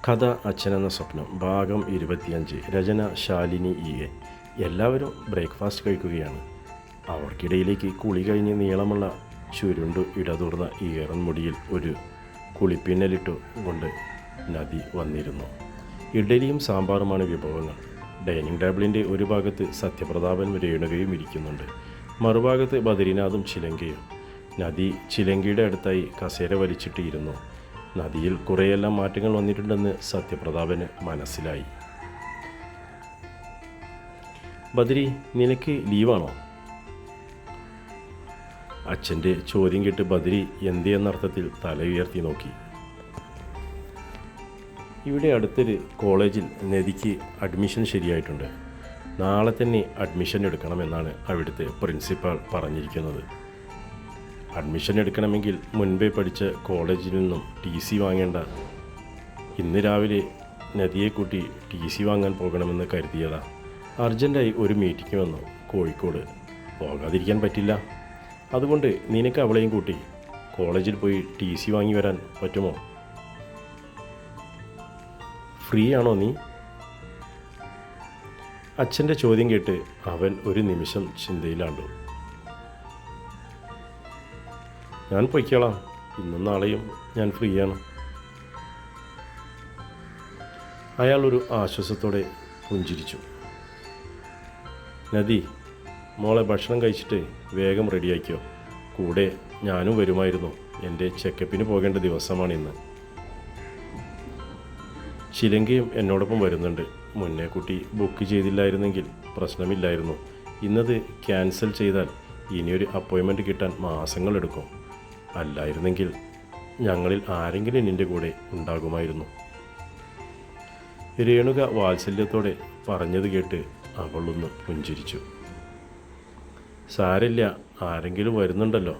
കഥ അച്ഛനെന്ന സ്വപ്നം ഭാഗം 25 രചന ശാലിനി എ. എല്ലാവരും ബ്രേക്ക്ഫാസ്റ്റ് കഴിക്കുകയാണ്. അവർക്കിടയിലേക്ക് കുളി കഴിഞ്ഞ് നീളമുള്ള ചുരുണ്ടു ഇടതൂർന്ന ഈറൻ മുടിയിൽ ഒരു കുളിപ്പിന്നലിട്ടു കൊണ്ട് നദി വന്നിരുന്നു. ഇഡ്ഡലിയും സാമ്പാറുമാണ് വിഭവങ്ങൾ. ഡൈനിങ് ടേബിളിൻ്റെ ഒരു ഭാഗത്ത് സത്യപ്രതാപൻ രേണുകയും ഇരിക്കുന്നുണ്ട്. മറുഭാഗത്ത് ബദരിനാഥും ചിലങ്കയും. നദി ചിലങ്കയുടെ അടുത്തായി കസേര വലിച്ചിട്ടിരുന്നു. നദിയിൽ കുറേയെല്ലാം മാറ്റങ്ങൾ വന്നിട്ടുണ്ടെന്ന് സത്യപ്രതാപന് മനസ്സിലായി. ബദരി, നിനക്ക് ലീവാണോ? അച്ഛൻ്റെ ചോദ്യം കേട്ട് ബദരി എന്ത് എന്നർത്ഥത്തിൽ തല ഉയർത്തി നോക്കി. ഇവിടെ അടുത്തൊരു കോളേജിൽ നദിക്ക് അഡ്മിഷൻ ശരിയായിട്ടുണ്ട്. നാളെ തന്നെ അഡ്മിഷൻ എടുക്കണമെന്നാണ് അവിടുത്തെ പ്രിൻസിപ്പാൾ പറഞ്ഞിരിക്കുന്നത്. അഡ്മിഷൻ എടുക്കണമെങ്കിൽ മുൻപേ പഠിച്ച കോളേജിൽ നിന്നും TC വാങ്ങേണ്ട. ഇന്ന് രാവിലെ നദിയെ കൂട്ടി TC വാങ്ങാൻ പോകണമെന്ന് കരുതിയതാ. അർജൻറ്റായി ഒരു മീറ്റിംഗ് വന്നു കോഴിക്കോട്. പോകാതിരിക്കാൻ പറ്റില്ല. അതുകൊണ്ട് നിനക്ക് അവളെയും കൂട്ടി കോളേജിൽ പോയി TC വാങ്ങി വരാൻ പറ്റുമോ? ഫ്രീ ആണോ നീ? അച്ഛൻ്റെ ചോദ്യം കേട്ട് അവൻ ഒരു നിമിഷം ചിന്തയിലാണ്ടു. ഞാൻ പൊയ്ക്കോളാം. ഇന്നും നാളെയും ഞാൻ ഫ്രീയാണ്. അയാൾ ഒരു ആശ്വാസത്തോടെ പുഞ്ചിരിച്ചു. നദി, മോളെ ഭക്ഷണം കഴിച്ചിട്ട് വേഗം റെഡിയാക്കിയോ. കൂടെ ഞാനും വരുമായിരുന്നു. എൻ്റെ ചെക്കപ്പിന് പോകേണ്ട ദിവസമാണിന്ന്. ചിലങ്കയും എന്നോടൊപ്പം വരുന്നുണ്ട്. മുന്നേ കുട്ടി ബുക്ക് ചെയ്തില്ലായിരുന്നെങ്കിൽ പ്രശ്നമില്ലായിരുന്നു. ഇന്നത് ക്യാൻസൽ ചെയ്താൽ ഇനിയൊരു അപ്പോയിൻമെൻറ്റ് കിട്ടാൻ മാസങ്ങളെടുക്കും. അല്ലായിരുന്നെങ്കിൽ ഞങ്ങളിൽ ആരെങ്കിലും നിൻ്റെ കൂടെ ഉണ്ടാകുമായിരുന്നു. രേണുക വാത്സല്യത്തോടെ പറഞ്ഞത് കേട്ട് അവളൊന്ന് പുഞ്ചിരിച്ചു. സാരില്ല, ആരെങ്കിലും വരുന്നുണ്ടല്ലോ.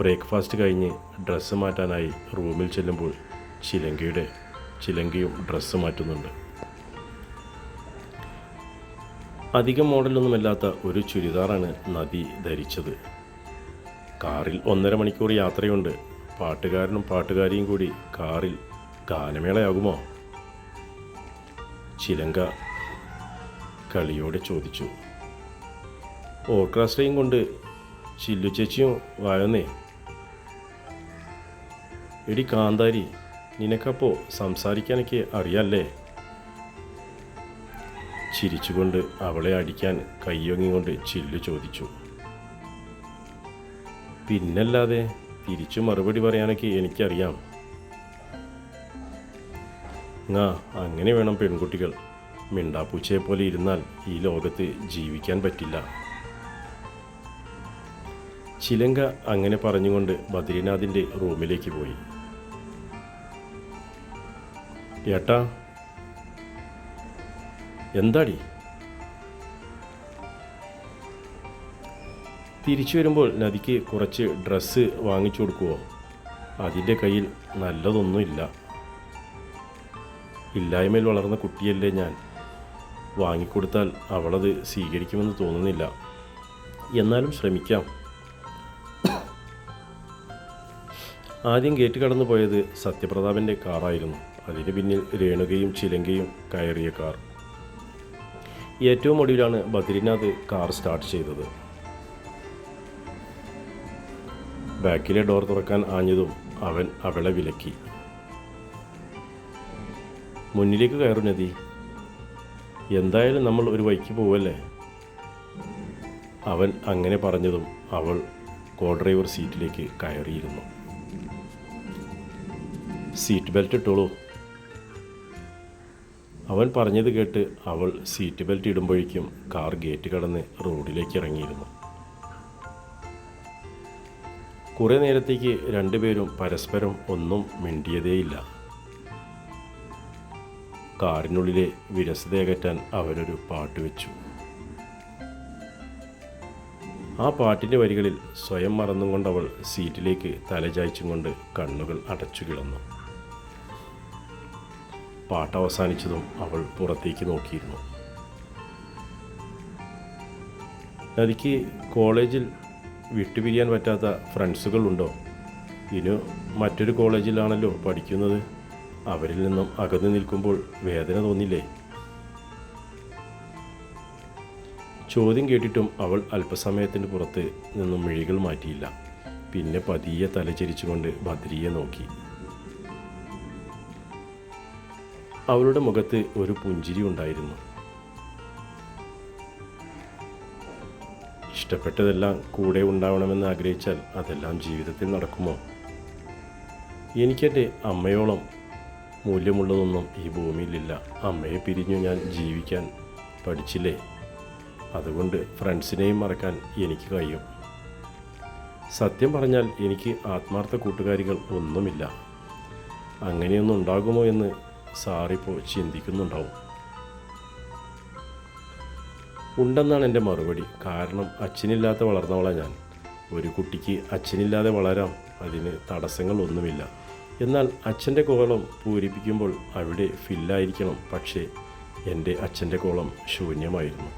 ബ്രേക്ക്ഫാസ്റ്റ് കഴിഞ്ഞ് ഡ്രസ്സ് മാറ്റാനായി റൂമിൽ ചെല്ലുമ്പോൾ ചിലങ്കയും ഡ്രസ്സ് മാറ്റുന്നുണ്ട്. അധികം മോഡലൊന്നുമല്ലാത്ത ഒരു ചുരിദാറാണ് നദി ധരിച്ചത്. കാറിൽ 1.5 മണിക്കൂർ യാത്രയുണ്ട്. പാട്ടുകാരനും പാട്ടുകാരിയും കൂടി കാറിൽ ഗാനമേളയാകുമോ? ചിലങ്ക കളിയോടെ ചോദിച്ചു. ഓർക്കസ്ട്രയും കൊണ്ട് ചില്ലു ചേച്ചിയും വായൊന്നേ. എടി കാന്താരി, നിനക്കപ്പോൾ സംസാരിക്കാനൊക്കെ അറിയാല്ലേ? ചിരിച്ചുകൊണ്ട് അവളെ അടിക്കാൻ കയ്യൊങ്ങിക്കൊണ്ട് ചില്ലു ചോദിച്ചു. പിന്നല്ലാതെ, തിരിച്ചു മറുപടി പറയാനൊക്കെ എനിക്കറിയാം. അങ്ങനെ വേണം പെൺകുട്ടികൾ. മിണ്ടാപ്പൂച്ചയെ പോലെ ഇരുന്നാൽ ഈ ലോകത്ത് ജീവിക്കാൻ പറ്റില്ല. ചിലങ്ക അങ്ങനെ പറഞ്ഞുകൊണ്ട് ബദ്രിനാഥിൻ്റെ റൂമിലേക്ക് പോയി. ഏട്ടാ, എന്താടി? തിരിച്ചു വരുമ്പോൾ നദിക്ക് കുറച്ച് ഡ്രസ്സ് വാങ്ങിച്ചു കൊടുക്കുമോ? അതിൻ്റെ കയ്യിൽ നല്ലതൊന്നുമില്ല. ഇല്ലായ്മയിൽ വളർന്ന കുട്ടിയല്ലേ ഞാൻ. വാങ്ങിക്കൊടുത്താൽ അവളത് സ്വീകരിക്കുമെന്ന് തോന്നുന്നില്ല. എന്നാലും ശ്രമിക്കാം. ആദ്യം ഗേറ്റ് കടന്നു പോയത് സത്യപ്രതാപൻ്റെ കാറായിരുന്നു. അതിന് പിന്നിൽ രേണുകയും ചിലങ്കയും കയറിയ കാർ. ഏറ്റവും ഒടുവിലാണ് ബദ്രിനാഥ് കാർ സ്റ്റാർട്ട് ചെയ്തത്. ബാക്കിലെ ഡോർ തുറക്കാൻ ആഞ്ഞതും അവൻ അവളെ വിലക്കി. മുന്നിലേക്ക് കയറും നദി. എന്തായാലും നമ്മൾ ഒരു വഴിക്ക് പോവല്ലേ? അവൻ അങ്ങനെ പറഞ്ഞതും അവൾ കോ ഡ്രൈവർ സീറ്റിലേക്ക് കയറിയിരുന്നു. സീറ്റ് ബെൽറ്റ് ഇട്ടോളൂ. അവൻ പറഞ്ഞത് കേട്ട് അവൾ സീറ്റ് ബെൽറ്റ് ഇടുമ്പോഴേക്കും കാർ ഗേറ്റ് കടന്ന് റോഡിലേക്ക് ഇറങ്ങിയിരുന്നു. കുറേ നേരത്തേക്ക് രണ്ടുപേരും പരസ്പരം ഒന്നും മിണ്ടിയതേയില്ല. കാറിനുള്ളിലെ വിരസതയകറ്റാൻ അവരൊരു പാട്ട് വെച്ചു. ആ പാട്ടിൻ്റെ വരികളിൽ സ്വയം മറന്നും കൊണ്ടവൾ സീറ്റിലേക്ക് തലചായ്ച്ചും കൊണ്ട് കണ്ണുകൾ അടച്ചു കിടന്നു. പാട്ട് അവസാനിച്ചതും അവൾ പുറത്തേക്ക് നോക്കിയിരുന്നു. നദിക്ക് കോളേജിൽ വിട്ടുപിരിയാൻ പറ്റാത്ത ഫ്രണ്ട്സുകളുണ്ടോ? ഇനി മറ്റൊരു കോളേജിലാണല്ലോ പഠിക്കുന്നത്. അവരിൽ നിന്നും അകന്നു നിൽക്കുമ്പോൾ വേദന തോന്നില്ലേ? ചോദ്യം കേട്ടിട്ടും അവൾ അല്പസമയത്തിന് പുറത്ത് നിന്നും മിഴികൾ മാറ്റിയില്ല. പിന്നെ പതിയെ തലചരിച്ചുകൊണ്ട് ബദ്രിയെ നോക്കി. അവളുടെ മുഖത്ത് ഒരു പുഞ്ചിരി ഉണ്ടായിരുന്നു. ഇഷ്ടപ്പെട്ടതെല്ലാം കൂടെ ഉണ്ടാവണമെന്ന് ആഗ്രഹിച്ചാൽ അതെല്ലാം ജീവിതത്തിൽ നടക്കുമോ? എനിക്കെൻ്റെ അമ്മയോളം മൂല്യമുള്ളതൊന്നും ഈ ഭൂമിയിലില്ല. അമ്മയെ പിരിഞ്ഞു ഞാൻ ജീവിക്കാൻ പഠിച്ചില്ലേ? അതുകൊണ്ട് ഫ്രണ്ട്സിനെയും മറക്കാൻ എനിക്ക് കഴിയും. സത്യം പറഞ്ഞാൽ എനിക്ക് ആത്മാർത്ഥ കൂട്ടുകാരികൾ ഒന്നുമില്ല. അങ്ങനെയൊന്നും ഉണ്ടാകുമോ എന്ന് സാറിപ്പോൾ ചിന്തിക്കുന്നുണ്ടാവും. ഉണ്ടെന്നാണ് എൻ്റെ മറുപടി. കാരണം അച്ഛനില്ലാതെ വളർന്നവളാണ് ഞാൻ. ഒരു കുട്ടിക്ക് അച്ഛനില്ലാതെ വളരാം, അതിന് തടസ്സങ്ങളൊന്നുമില്ല. എന്നാൽ അച്ഛൻ്റെ കോളം പൂരിപ്പിക്കുമ്പോൾ അവിടെ ഫില്ലായിരിക്കണം. പക്ഷേ എൻ്റെ അച്ഛൻ്റെ കോളം ശൂന്യമായിരുന്നു.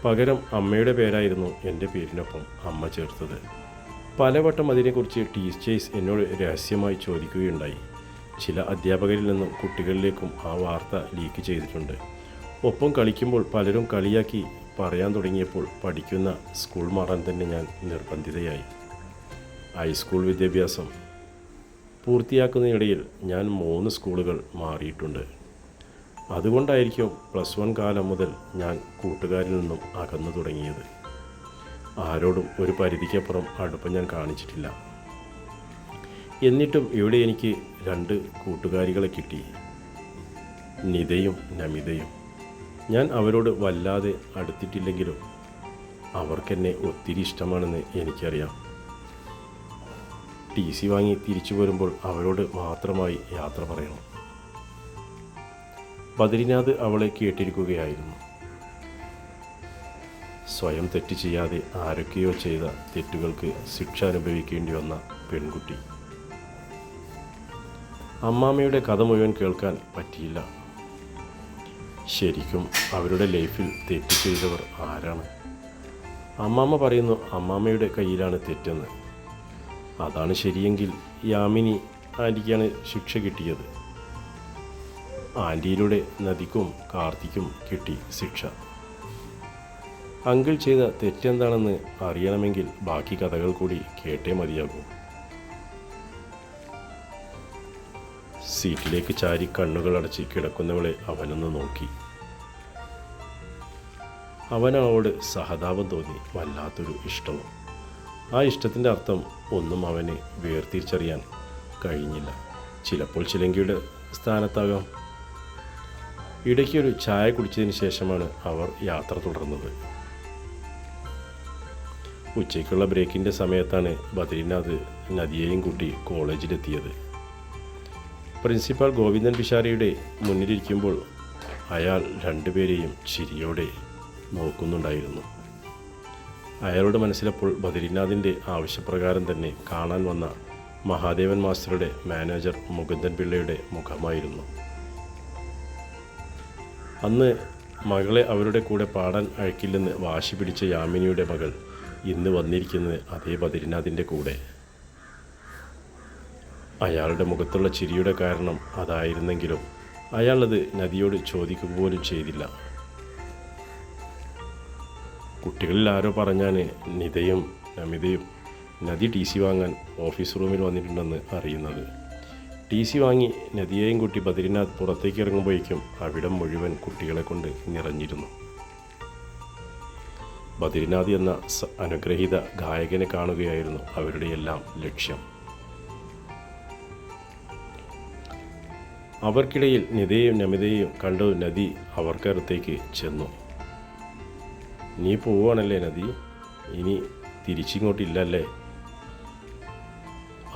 പകരം അമ്മയുടെ പേരായിരുന്നു എൻ്റെ പേരിനൊപ്പം അമ്മ ചേർത്തത്. പലവട്ടം അതിനെക്കുറിച്ച് ടീച്ചേഴ്സ് എന്നോട് രഹസ്യമായി ചോദിക്കുകയുണ്ടായി. ചില അധ്യാപകരിൽ നിന്നും കുട്ടികളിലേക്കും ആ വാർത്ത ലീക്ക് ചെയ്തിട്ടുണ്ട്. ഒപ്പം കളിക്കുമ്പോൾ പലരും കളിയാക്കി പറയാൻ തുടങ്ങിയപ്പോൾ പഠിക്കുന്ന സ്കൂൾ മാറാൻ തന്നെ ഞാൻ നിർബന്ധിതയായി. ഹൈസ്കൂൾ വിദ്യാഭ്യാസം പൂർത്തിയാക്കുന്നതിനിടയിൽ ഞാൻ 3 സ്കൂളുകൾ മാറിയിട്ടുണ്ട്. അതുകൊണ്ടായിരിക്കും +1 കാലം മുതൽ ഞാൻ കൂട്ടുകാരിൽ നിന്നും അകന്നു തുടങ്ങിയത്. ആരോടും ഒരു പരിധിക്കപ്പുറം അടുപ്പം ഞാൻ കാണിച്ചിട്ടില്ല. എന്നിട്ടും ഇവിടെ എനിക്ക് 2 കൂട്ടുകാരികളെ കിട്ടി, നിതയും നമിതയും. ഞാൻ അവരോട് വല്ലാതെ അടുത്തിട്ടില്ലെങ്കിലും അവർക്കെന്നെ ഒത്തിരി ഇഷ്ടമാണെന്ന് എനിക്കറിയാം. TC വാങ്ങി തിരിച്ചു വരുമ്പോൾ അവരോട് മാത്രമായി യാത്ര പറയണം. ബദ്രിനാഥ് അവളെ കേട്ടിരിക്കുകയായിരുന്നു. സ്വയം തെറ്റ് ചെയ്യാതെ ആരൊക്കെയോ ചെയ്ത തെറ്റുകൾക്ക് ശിക്ഷ അനുഭവിക്കേണ്ടി വന്ന പെൺകുട്ടി. അമ്മാമ്മയുടെ കഥ മുഴുവൻ കേൾക്കാൻ പറ്റിയില്ല. ശരിക്കും അവരുടെ ലൈഫിൽ തെറ്റ് ചെയ്തവർ ആരാണ്? അമ്മാമ്മ പറയുന്നു അമ്മാമ്മയുടെ കയ്യിലാണ് തെറ്റെന്ന്. അതാണ് ശരിയെങ്കിൽ യാമിനി ആൻറ്റിക്കാണ് ശിക്ഷ കിട്ടിയത്. ആൻറ്റിയിലൂടെ നദിക്കും കാർത്തിക്കും കിട്ടി ശിക്ഷ. അങ്കിൾ ചെയ്ത തെറ്റെന്താണെന്ന് അറിയണമെങ്കിൽ ബാക്കി കഥകൾ കൂടി കേട്ടേ മതിയാകൂ. സീറ്റിലേക്ക് ചാരി കണ്ണുകളടച്ച് കിടക്കുന്നവളെ അവനൊന്ന് നോക്കി. അവനവളോട് സഹതാപം തോന്നി, വല്ലാത്തൊരു ഇഷ്ടവും. ആ ഇഷ്ടത്തിൻ്റെ അർത്ഥം ഒന്നും അവന് വേർതിരിച്ചറിയാൻ കഴിഞ്ഞില്ല. ചിലപ്പോൾ ചിലങ്കിയുടെ സ്ഥാനത്താകാം. ഇടയ്ക്കൊരു ചായ കുടിച്ചതിന് ശേഷമാണ് അവർ യാത്ര തുടർന്നത്. ഉച്ചയ്ക്കുള്ള ബ്രേക്കിൻ്റെ സമയത്താണ് ബദ്രിനാഥ് നദിയെയും കൂട്ടി കോളേജിലെത്തിയത്. പ്രിൻസിപ്പാൾ ഗോവിന്ദൻ പിഷാരിയുടെ മുന്നിലിരിക്കുമ്പോൾ അയാൾ 2 പേരെയും ചിരിയോടെ നോക്കുന്നുണ്ടായിരുന്നു. അയാളുടെ മനസ്സിലപ്പോൾ ബദ്രിനാഥിൻ്റെ ആവശ്യപ്രകാരം തന്നെ കാണാൻ വന്ന മഹാദേവൻ മാസ്റ്ററുടെ മാനേജർ മുകുന്ദൻ പിള്ളയുടെ മുഖമായിരുന്നു. അന്ന് മകളെ അവരുടെ കൂടെ പാടാൻ അയക്കില്ലെന്ന് വാശി പിടിച്ച യാമിനിയുടെ മകൾ ഇന്ന് വന്നിരിക്കുന്നത് അതേ ബദ്രിനാഥിൻ്റെ കൂടെ. അയാളുടെ മുഖത്തുള്ള ചിരിയുടെ കാരണം അതായിരുന്നെങ്കിലും അയാളത് നദിയോട് ചോദിക്കുക പോലും ചെയ്തില്ല. കുട്ടികളിൽ ആരോ പറഞ്ഞാൽ നിതയും നമിതയും നദി TC വാങ്ങാൻ ഓഫീസ് റൂമിൽ വന്നിട്ടുണ്ടെന്ന് അറിയുന്നത്. TC വാങ്ങി നദിയെയും കൂട്ടി ബദ്രിനാഥ് പുറത്തേക്ക് ഇറങ്ങുമ്പോഴേക്കും അവിടം മുഴുവൻ കുട്ടികളെ കൊണ്ട് നിറഞ്ഞിരുന്നു. ബദ്രിനാഥ് എന്ന അനുഗ്രഹീത ഗായകനെ കാണുകയായിരുന്നു അവരുടെ എല്ലാം ലക്ഷ്യം. അവർക്കിടയിൽ നിതയും നമിതയും കണ്ടു നദി അവർക്കടുത്തേക്ക് ചെന്നു. നീ പോവുകയാണല്ലേ നദി? ഇനി തിരിച്ചിങ്ങോട്ടില്ലല്ലേ?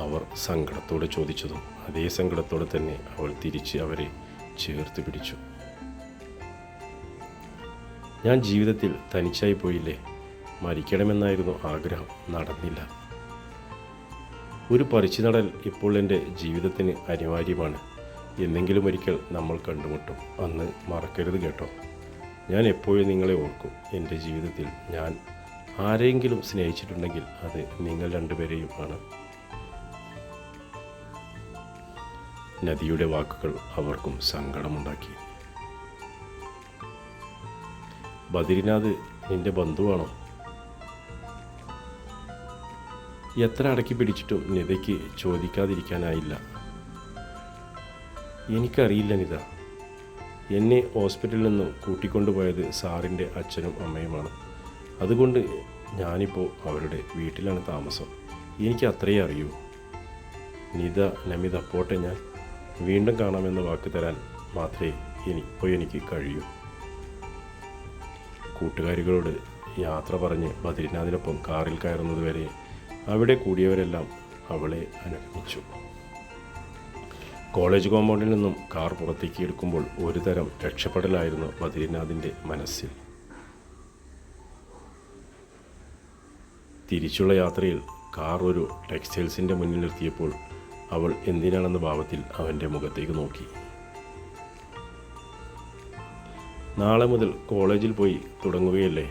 അവർ സങ്കടത്തോടെ ചോദിച്ചതും അതേ സങ്കടത്തോടെ തന്നെ അവൾ തിരിച്ച് അവരെ ചേർത്ത് പിടിച്ചു. ഞാൻ ജീവിതത്തിൽ തനിച്ചായി പോയില്ലേ? മരിക്കണമെന്നായിരുന്നു ആഗ്രഹം, നടന്നില്ല. ഒരു പറിച്ചുനടൽ ഇപ്പോൾ എൻ്റെ ജീവിതത്തിന് അനിവാര്യമാണ്. എന്നെങ്കിലും ഒരിക്കൽ നമ്മൾ കണ്ടുമുട്ടും. അന്ന് മറക്കരുത് കേട്ടോ. ഞാൻ എപ്പോഴും നിങ്ങളെ ഓർക്കും. എൻ്റെ ജീവിതത്തിൽ ഞാൻ ആരെങ്കിലും സ്നേഹിച്ചിട്ടുണ്ടെങ്കിൽ അത് നിങ്ങൾ 2 പേരെയും ആണ്. നദിയുടെ വാക്കുകൾ അവർക്കും സങ്കടമുണ്ടാക്കി. ബദ്രിനാഥ് നിന്റെ ബന്ധുവാണോ? എത്ര അടക്കി പിടിച്ചിട്ടും നിതയ്ക്ക് ചോദിക്കാതിരിക്കാനായില്ല. എനിക്കറിയില്ല നിത. എന്നെ ഹോസ്പിറ്റലിൽ നിന്നും കൂട്ടിക്കൊണ്ടുപോയത് സാറിൻ്റെ അച്ഛനും അമ്മയുമാണ്. അതുകൊണ്ട് ഞാനിപ്പോൾ അവരുടെ വീട്ടിലാണ് താമസം. എനിക്ക് അത്രയേ അറിയൂ. നിത, നമിത പോട്ടെ, ഞാൻ വീണ്ടും കാണാമെന്ന് വാക്ക് തരാൻ മാത്രമേ എനിക്ക് കഴിയൂ. കൂട്ടുകാരികളോട് യാത്ര പറഞ്ഞ് ബദ്രിനാഥിനൊപ്പം കാറിൽ കയറുന്നതുവരെ അവിടെ കൂടിയവരെല്ലാം അവളെ അനുഗമിച്ചു. കോളേജ് കോമ്പൗണ്ടിൽ നിന്നും കാർ പുറത്തേക്ക് എടുക്കുമ്പോൾ ഒരു തരം രക്ഷപ്പെടലായിരുന്നു ബദ്രിനാഥിൻ്റെ മനസ്സിൽ. തിരിച്ചുള്ള യാത്രയിൽ കാർ ഒരു ടെക്സ്റ്റൈൽസിൻ്റെ മുന്നിലെത്തിയപ്പോൾ അവൾ എന്തിനാണെന്ന ഭാവത്തിൽ അവൻ്റെ മുഖത്തേക്ക് നോക്കി. നാളെ മുതൽ കോളേജിൽ പോയി തുടങ്ങുകയല്ലേ?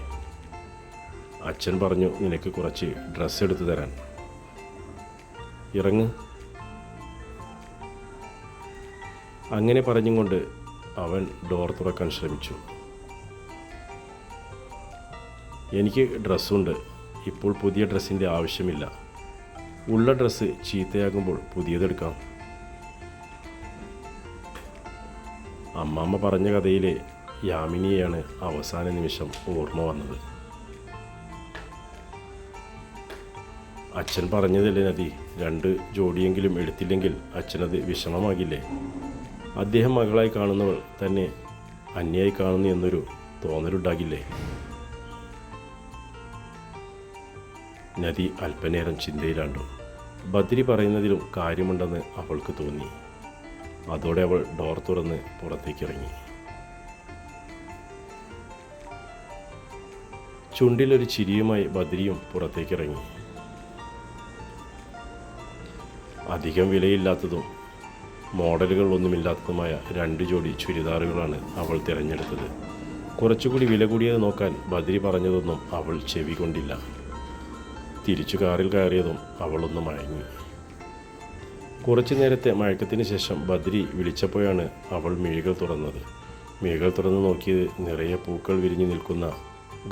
അച്ഛൻ പറഞ്ഞു നിനക്ക് കുറച്ച് ഡ്രസ്സ് എടുത്തു തരാൻ. ഇറങ്ങ്. അങ്ങനെ പറഞ്ഞുകൊണ്ട് അവൻ ഡോർ തുറക്കാൻ ശ്രമിച്ചു. എനിക്ക് ഡ്രസ്സുണ്ട്. ഇപ്പോൾ പുതിയ ഡ്രസ്സിൻ്റെ ആവശ്യമില്ല. ഉള്ള ഡ്രസ്സ് ചീത്തയാകുമ്പോൾ പുതിയതെടുക്കാം. അമ്മാമ്മ പറഞ്ഞ കഥയിലെ യാമിനിയെയാണ് അവസാന നിമിഷം ഓർമ്മ വന്നത്. അച്ഛൻ പറഞ്ഞതല്ലേ നദി, 2 ജോഡിയെങ്കിലും എടുത്തില്ലെങ്കിൽ അച്ഛനത് വിഷമമാകില്ലേ? അദ്ദേഹം മകളായി കാണുന്നവൾ തന്നെ അന്യായി കാണുന്നു എന്നൊരു തോന്നലുണ്ടാകില്ലേ? നദി അല്പനേരം ചിന്തയിലാണ്ടു. ബദ്രി പറയുന്നതിലും കാര്യമുണ്ടെന്ന് അവൾക്ക് തോന്നി. അതോടെ അവൾ ഡോർ തുറന്ന് പുറത്തേക്കിറങ്ങി. ചുണ്ടിലൊരു ചിരിയുമായി ബദ്രിയും പുറത്തേക്കിറങ്ങി. അധികം വിലയില്ലാത്തതും മോഡലുകളൊന്നുമില്ലാത്തതുമായ 2 ജോഡി ചുരിദാറുകളാണ് അവൾ തിരഞ്ഞെടുത്തത്. കുറച്ചുകൂടി വില കൂടിയത് നോക്കാൻ ബദ്രി പറഞ്ഞതൊന്നും അവൾ ചെവി കൊണ്ടില്ല. തിരിച്ചു കാറിൽ കയറിയതും അവളൊന്ന് മയങ്ങി. കുറച്ചു നേരത്തെ മയക്കത്തിന് ശേഷം ബദ്രി വിളിച്ചപ്പോഴാണ് അവൾ മിഴികൾ തുറന്നത്. മിഴികൾ തുറന്ന് നോക്കിയത് നിറയെ പൂക്കൾ വിരിഞ്ഞു നിൽക്കുന്ന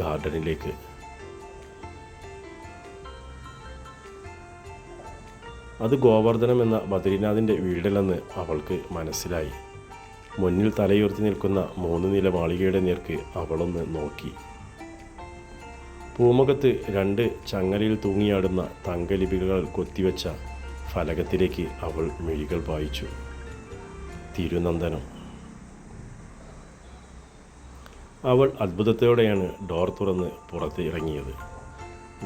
ഗാർഡനിലേക്ക്. അത് ഗോവർദ്ധനം എന്ന ബദ്രിനാഥിൻ്റെ വീടല്ലെന്ന് അവൾക്ക് മനസ്സിലായി. മുന്നിൽ തലയുയർത്തി നിൽക്കുന്ന 3 നില മാളികയുടെ നേർക്ക് അവളൊന്ന് നോക്കി. പൂമുഖത്ത് 2 ചങ്ങലയിൽ തൂങ്ങിയാടുന്ന തങ്കലിപികൾ കൊത്തിവെച്ച ഫലകത്തിലേക്ക് അവൾ മിഴികൾ പായിച്ചു. തിരുനന്ദനം. അവൾ അത്ഭുതത്തോടെയാണ് ഡോർ തുറന്ന് പുറത്ത് ഇറങ്ങിയത്.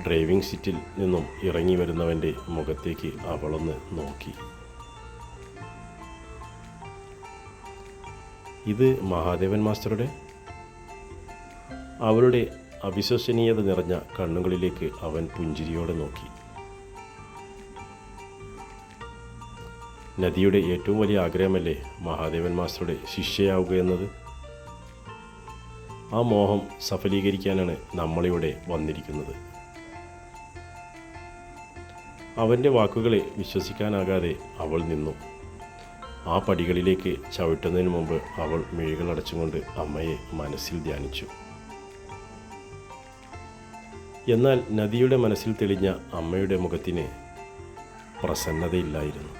ഡ്രൈവിംഗ് സീറ്റിൽ നിന്നും ഇറങ്ങി വരുന്നവൻ്റെ മുഖത്തേക്ക് അവളൊന്ന് നോക്കി. ഇത് മഹാദേവൻ മാസ്റ്ററുടെ? അവളുടെ അവിശ്വസനീയത നിറഞ്ഞ കണ്ണുകളിലേക്ക് അവൻ പുഞ്ചിരിയോടെ നോക്കി. നദിയുടെ ഏറ്റവും വലിയ ആഗ്രഹമല്ലേ മഹാദേവൻ മാസ്റ്ററുടെ ശിഷ്യയാവുക എന്നത്? ആ മോഹം സഫലീകരിക്കാനാണ് നമ്മളിവിടെ വന്നിരിക്കുന്നത്. അവൻ്റെ വാക്കുകളെ വിശ്വസിക്കാനാകാതെ അവൾ നിന്നു. ആ പടികളിലേക്ക് ചവിട്ടുന്നതിന് മുമ്പ് അവൾ മിഴികൾ അടച്ചുകൊണ്ട് അമ്മയെ മനസ്സിൽ ധ്യാനിച്ചു. എന്നാൽ നദിയുടെ മനസ്സിൽ തെളിഞ്ഞ അമ്മയുടെ മുഖത്തിന് പ്രസന്നതയില്ലായിരുന്നു.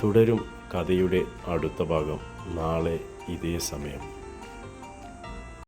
തുടരും കഥയുടെ അടുത്ത ഭാഗം നാളെ ഇതേ സമയം.